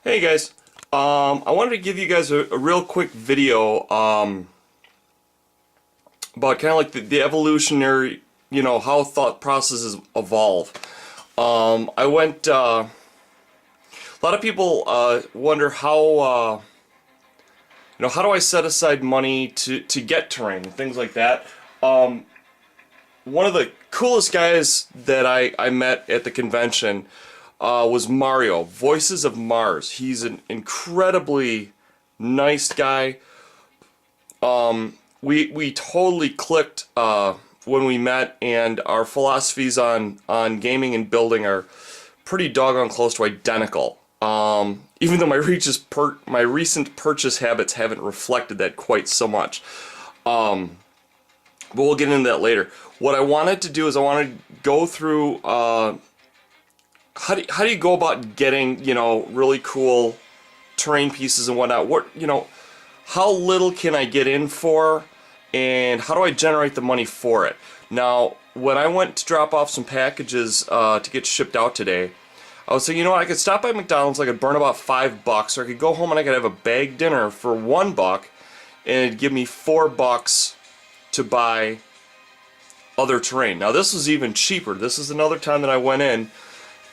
Hey guys, I wanted to give you guys a real quick video about kind of like the evolutionary, how thought processes evolve. I went, a lot of people wonder how, how do I set aside money to get terrain and things like that. One of the coolest guys that I met at the convention was Mario, Voices of Mars. He's an incredibly nice guy. We totally clicked when we met, and our philosophies on gaming and building are pretty doggone close to identical. Even though my recent purchase habits haven't reflected that quite so much. But we'll get into that later. What I wanted to do is I wanted to go through how do you go about getting, really cool terrain pieces and whatnot? How little can I get in for, and how do I generate the money for it? Now, when I went to drop off some packages to get shipped out today, I was thinking, I could stop by McDonald's, I could burn about $5, or I could go home and I could have a bag dinner for $1, and it'd give me $4 to buy other terrain. Now, this was even cheaper. This is another time that I went in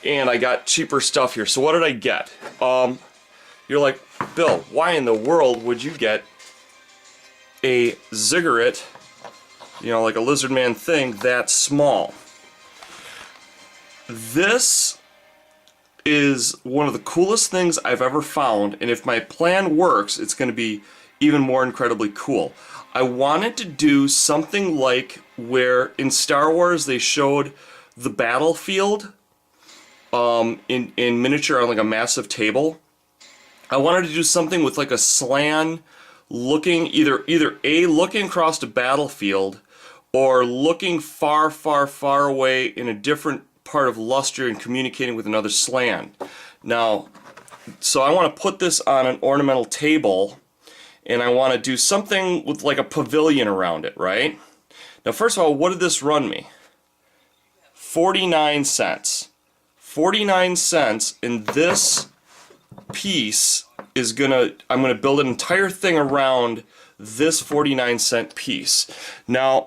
and I got cheaper stuff here. So what did I get? You're like, Bill, why in the world would you get a ziggurat, like a lizard man thing that small? This is one of the coolest things I've ever found, and if my plan works, it's going to be even more incredibly cool. I wanted to do something like where in Star Wars they showed the battlefield in miniature on like a massive table. I wanted to do something with like a slan looking either looking across a battlefield or looking far away in a different part of Lustria and communicating with another slan. Now, so I want to put this on an ornamental table, and I want to do something with like a pavilion around it, right? Now, first of all, what did this run me? 49 cents. 49 cents, and this piece is I'm gonna build an entire thing around this 49-cent piece. Now,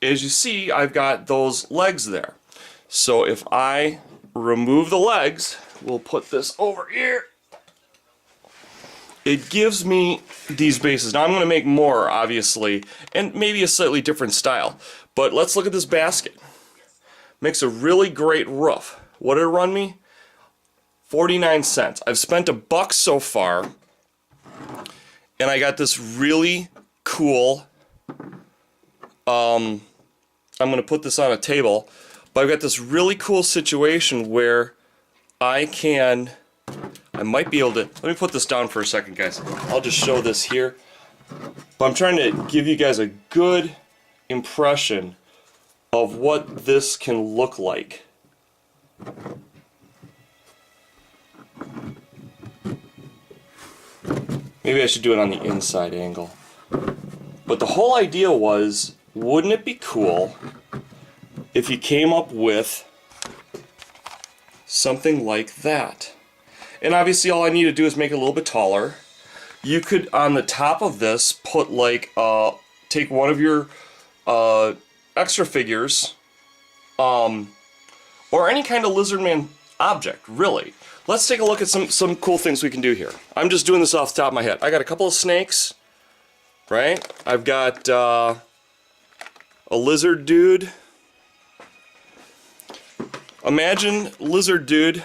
as you see, I've got those legs there. So if I remove the legs, we'll put this over here. It gives me these bases. Now I'm gonna make more, obviously, and maybe a slightly different style. But let's look at this basket. Makes a really great roof. What did it run me? 49 cents. I've spent $1 so far, and I got this really cool, I'm going to put this on a table, but I've got this really cool situation where I might be able to, let me put this down for a second, guys. I'll just show this here. But I'm trying to give you guys a good impression of what this can look like. Maybe I should do it on the inside angle. But the whole idea was, wouldn't it be cool if you came up with something like that? And obviously all I need to do is make it a little bit taller. You could, on the top of this, put like, take one of your extra figures, or any kind of lizardman object, really. Let's take a look at some cool things we can do here. I'm just doing this off the top of my head. I got a couple of snakes, right? I've got a lizard dude. Imagine lizard dude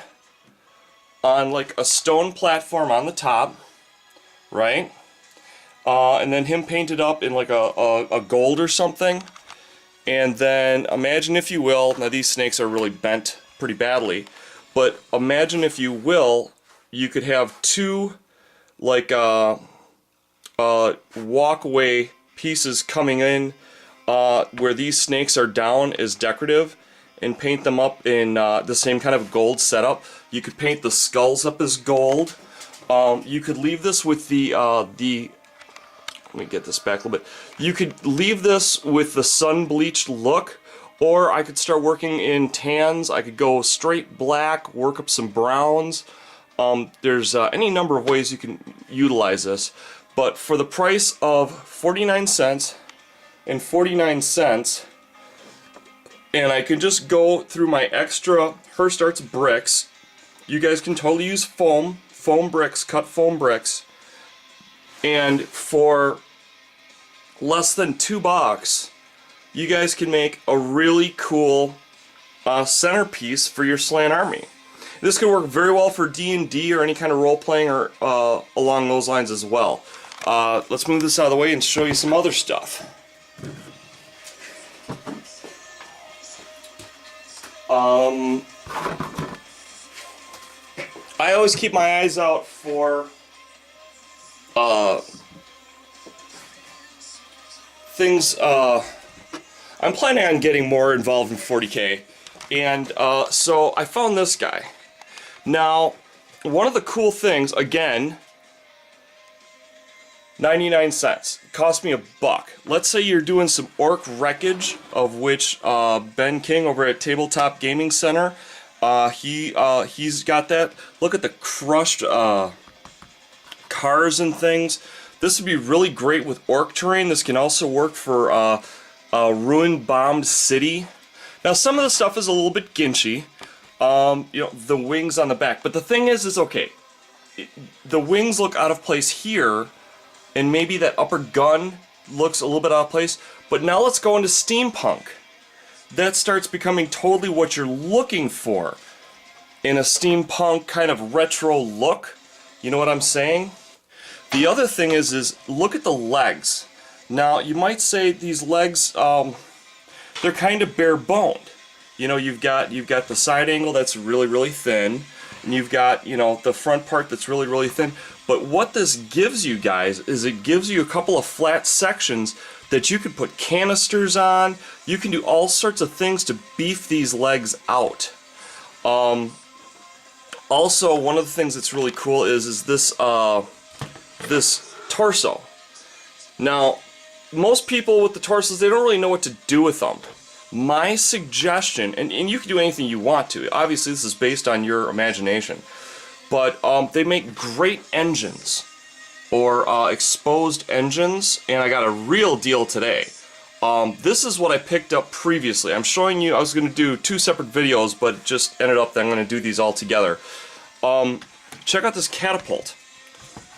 on like a stone platform on the top, right? And then him painted up in like a gold or something. And then imagine, if you will, now these snakes are really bent pretty badly, but imagine, if you will, you could have two like walkway pieces coming in where these snakes are down as decorative, and paint them up in the same kind of gold setup. You could paint the skulls up as gold. You could leave this with let me get this back a little bit. You could leave this with the sun-bleached look, or I could start working in tans. I could go straight black, work up some browns. There's any number of ways you can utilize this, but for the price of 49 cents and 49 cents, and I can just go through my extra Hearst Arts bricks. You guys can totally use foam bricks, cut foam bricks, and for less than $2, you guys can make a really cool centerpiece for your Slant army. This could work very well for D&D or any kind of role-playing or along those lines as well. Let's move this out of the way and show you some other stuff. I always keep my eyes out for things. I'm planning on getting more involved in 40K, and so I found this guy. Now, one of the cool things, again, 99 cents. It cost me $1. Let's say you're doing some orc wreckage, of which Ben King over at Tabletop Gaming Center, he's got that. Look at the crushed cars and things. This would be really great with orc terrain. This can also work for a ruined, bombed city. Now, some of the stuff is a little bit ginchy. You know, the wings on the back. But the thing is okay, the wings look out of place here, and maybe that upper gun looks a little bit out of place. But now let's go into steampunk. That starts becoming totally what you're looking for in a steampunk kind of retro look. You know what I'm saying? The other thing is look at the legs. Now, you might say these legs, they're kind of bare boned. You know, you've got the side angle that's really, really thin, and you've got, you know, the front part that's really, really thin. But what this gives you guys is it gives you a couple of flat sections that you can put canisters on. You can do all sorts of things to beef these legs out. Also, one of the things that's really cool is this this torso. Now, most people with the torsos, they don't really know what to do with them. My suggestion, and you can do anything you want to, obviously this is based on your imagination, but they make great engines, or exposed engines, and I got a real deal today. This is what I picked up previously. I'm showing you, I was going to do 2 separate videos, but it just ended up that I'm going to do these all together. Check out this catapult.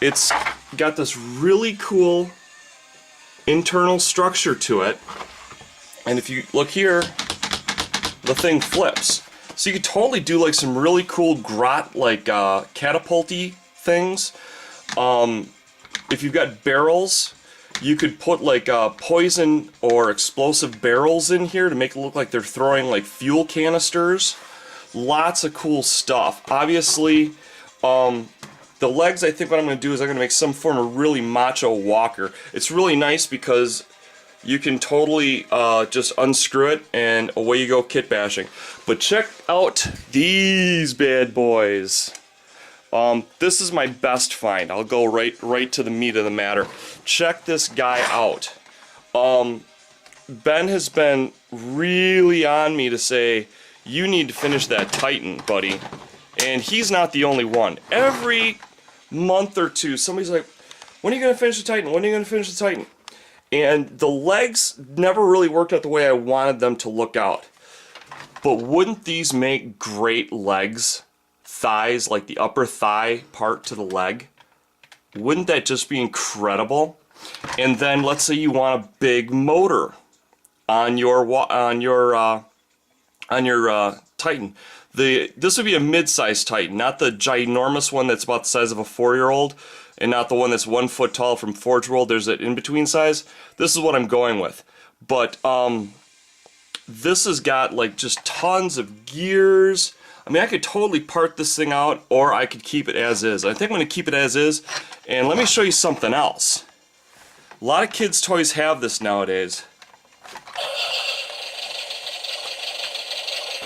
It's got this really cool internal structure to it, and if you look here, the thing flips. So you could totally do like some really cool grot, like catapulty things. If you've got barrels, you could put like poison or explosive barrels in here to make it look like they're throwing like fuel canisters. Lots of cool stuff. Obviously, the legs, I think what I'm going to do is I'm going to make some form of really macho walker. It's really nice because you can totally just unscrew it and away you go kit bashing. But check out these bad boys. This is my best find. I'll go right to the meat of the matter. Check this guy out. Ben has been really on me to say, you need to finish that Titan, buddy. And he's not the only one. Every month or two, somebody's like, when are you going to finish the Titan? When are you going to finish the Titan? And the legs never really worked out the way I wanted them to look out. But wouldn't these make great legs? Thighs, like the upper thigh part to the leg. Wouldn't that just be incredible? And then let's say you want a big motor on your Titan. This would be a mid-sized Titan, not the ginormous one that's about the size of a 4-year-old, and not the one that's 1 foot tall from Forge World. There's an in-between size. This is what I'm going with. But this has got like just tons of gears. I mean, I could totally part this thing out, or I could keep it as is. I think I'm going to keep it as is, and let me show you something else. A lot of kids' toys have this nowadays.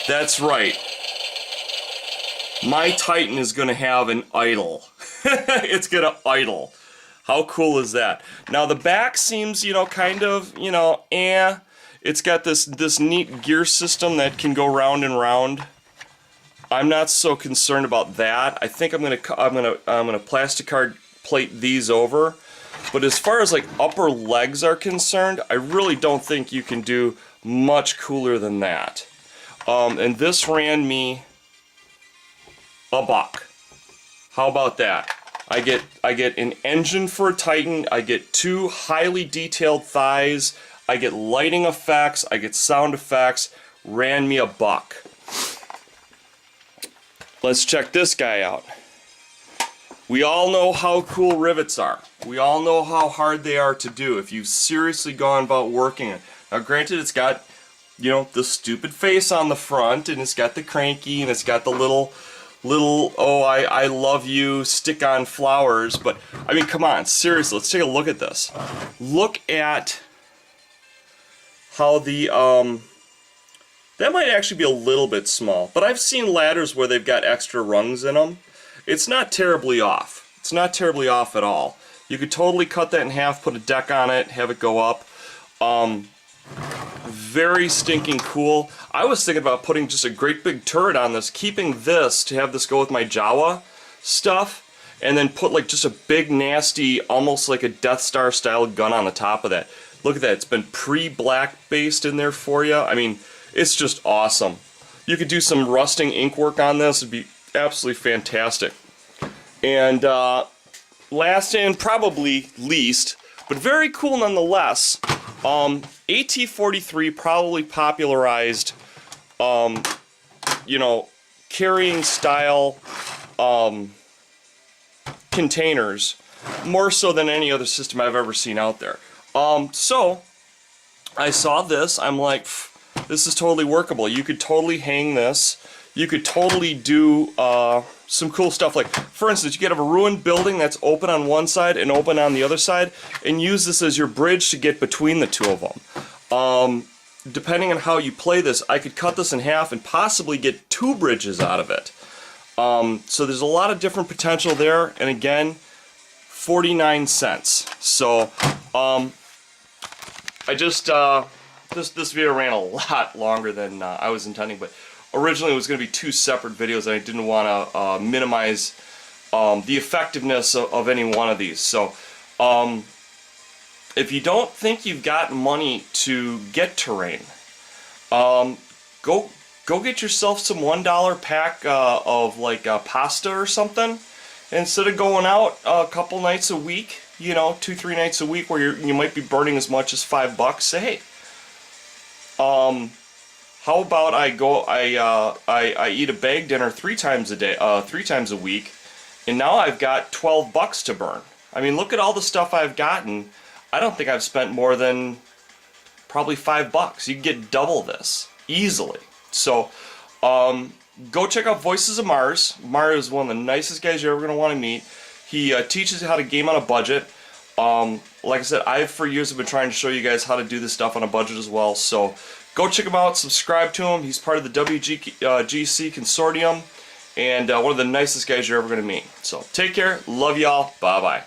That's right. My Titan is going to have an idle. It's going to idle. How cool is that? Now, the back seems, you know, kind of, you know, It's got this neat gear system that can go round and round. I'm not so concerned about that. I think I'm gonna plastic card plate these over. But as far as like upper legs are concerned, I really don't think you can do much cooler than that. And this ran me $1. How about that? I get an engine for a Titan. I get 2 highly detailed thighs. I get lighting effects. I get sound effects. Ran me $1. Let's check this guy out. We all know how cool rivets are. We all know how hard they are to do if you've seriously gone about working it. Now granted, it's got, you know, the stupid face on the front, and it's got the cranky, and it's got the little oh I love you stick-on flowers, but I mean, come on, seriously, let's take a look at this. Look at how the that might actually be a little bit small, but I've seen ladders where they've got extra rungs in them. It's not terribly off. It's not terribly off at all. You could totally cut that in half, put a deck on it, have it go up. Very stinking cool. I was thinking about putting just a great big turret on this, keeping this to have this go with my Jawa stuff, and then put like just a big nasty, almost like a Death Star style gun on the top of that. Look at that, it's been pre-black based in there for you. I mean, it's just awesome. You could do some rusting ink work on this, it'd be absolutely fantastic. And last and probably least, but very cool nonetheless, AT-43 probably popularized, you know, carrying style containers more so than any other system I've ever seen out there. So I saw this, I'm like, this is totally workable. You could totally hang this. You could totally do some cool stuff. Like, for instance, you could have a ruined building that's open on one side and open on the other side, and use this as your bridge to get between the two of them. Depending on how you play this, I could cut this in half and possibly get 2 bridges out of it. So there's a lot of different potential there, and again, 49 cents. So, I just, this video ran a lot longer than I was intending, but originally it was going to be 2 separate videos, and I didn't want to minimize the effectiveness of any one of these. So, if you don't think you've got money to get terrain, go get yourself some $1 pack of like pasta or something. Instead of going out a couple nights a week, you know, 2-3 nights a week where you might be burning as much as $5, say, hey, how about I eat a bag dinner 3 times a day, 3 times a week, and now I've got $12 to burn. I mean, look at all the stuff I've gotten. I don't think I've spent more than probably $5. You can get double this easily. So, go check out Voices of Mars. Mario is one of the nicest guys you're ever going to want to meet. He teaches you how to game on a budget. Like I said, I for years have been trying to show you guys how to do this stuff on a budget as well. So go check him out, subscribe to him. He's part of the WGC Consortium, and one of the nicest guys you're ever going to meet. So take care, love y'all, bye-bye.